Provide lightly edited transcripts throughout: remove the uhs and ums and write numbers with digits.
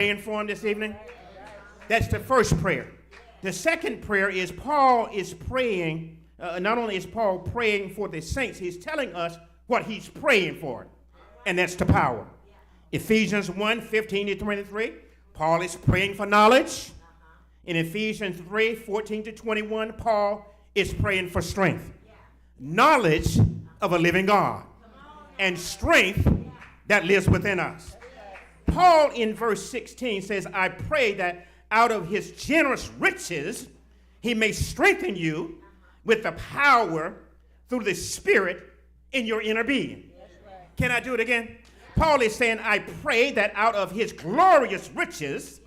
Praying for him this evening? That's the first prayer. The second prayer is Paul is praying. Not only is Paul praying for the saints, he's telling us what he's praying for, and that's the power. Ephesians 1:15-23, Paul is praying for knowledge. In Ephesians 3:14-21, Paul is praying for strength. Knowledge of a living God and strength that lives within us. Paul in verse 16 says, I pray that out of his generous riches he may strengthen you with the power through the Spirit in your inner being. Can I do it again? Paul is saying, I pray that out of his glorious riches,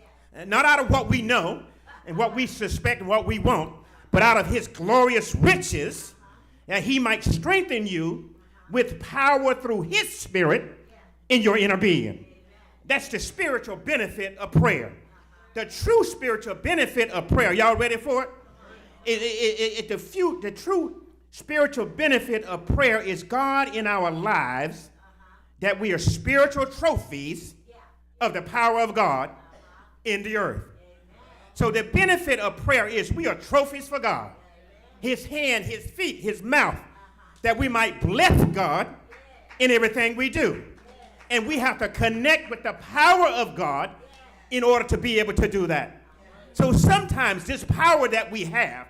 not out of what we know and what we suspect and what we want, but out of his glorious riches, that he might strengthen you with power through his Spirit in your inner being. That's the spiritual benefit of prayer. The true spiritual benefit of prayer. Y'all ready for it? The true spiritual benefit of prayer is God in our lives, that we are spiritual trophies of the power of God in the earth. So the benefit of prayer is we are trophies for God. His hand, his feet, his mouth, that we might bless God in everything we do. And we have to connect with the power of God in order to be able to do that. So sometimes this power that we have,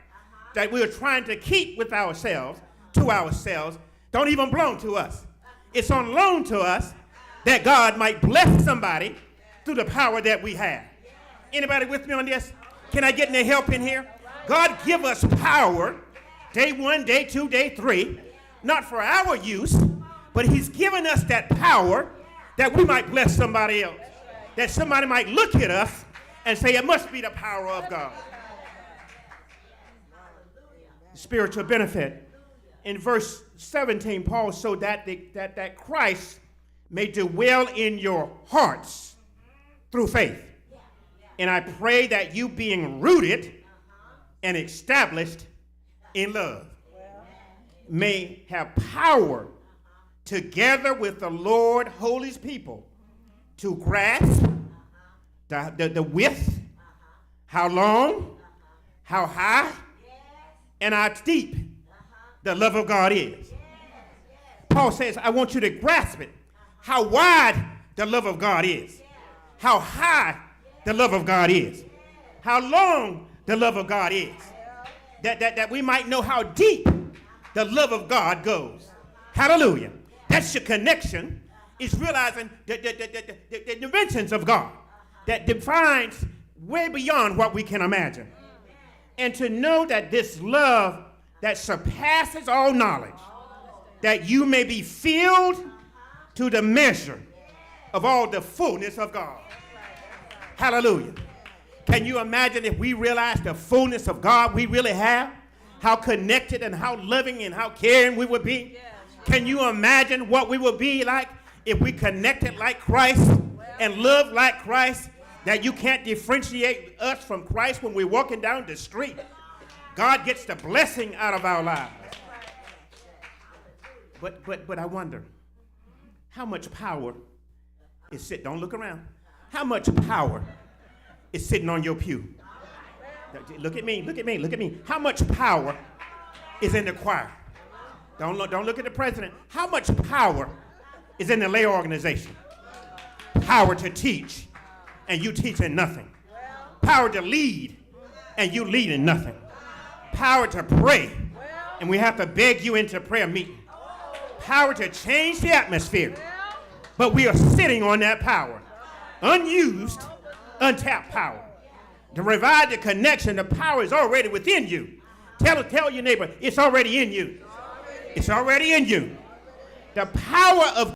that we are trying to keep with ourselves, to ourselves, don't even belong to us. It's on loan to us that God might bless somebody through the power that we have. Anybody with me on this? Can I get any help in here? God give us power, day 1, day 2, day 3, not for our use, but he's given us that power that we might bless somebody else. That somebody might look at us and say, it must be the power of God. Spiritual benefit. In verse 17, Paul showed that Christ may dwell in your hearts through faith. And I pray that you being rooted and established in love may have power together with the Lord Holy's people to grasp the width, how long, how high, and how deep the love of God is. Paul says, I want you to grasp it, how wide the love of God is, how high the love of God is, how long the love of God is, that we might know how deep the love of God goes. Hallelujah. That's your connection, is realizing the dimensions of God that defines way beyond what we can imagine. And to know that this love that surpasses all knowledge, that you may be filled to the measure of all the fullness of God. Hallelujah. Can you imagine if we realize the fullness of God we really have? How connected and how loving and how caring we would be? Can you imagine what we would be like if we connected like Christ and loved like Christ, that you can't differentiate us from Christ when we're walking down the street? God gets the blessing out of our lives. But I wonder, how much power is sitting, don't look around, how much power is sitting on your pew? Look at me, look at me, look at me. How much power is in the choir? Don't look at the president. How much power is in the lay organization? Power to teach, and you teaching nothing. Power to lead, and you leading nothing. Power to pray, and we have to beg you into prayer meeting. Power to change the atmosphere, but we are sitting on that power. Unused, untapped power. To revive the connection, the power is already within you. Tell your neighbor, it's already in you. It's already in you. The power of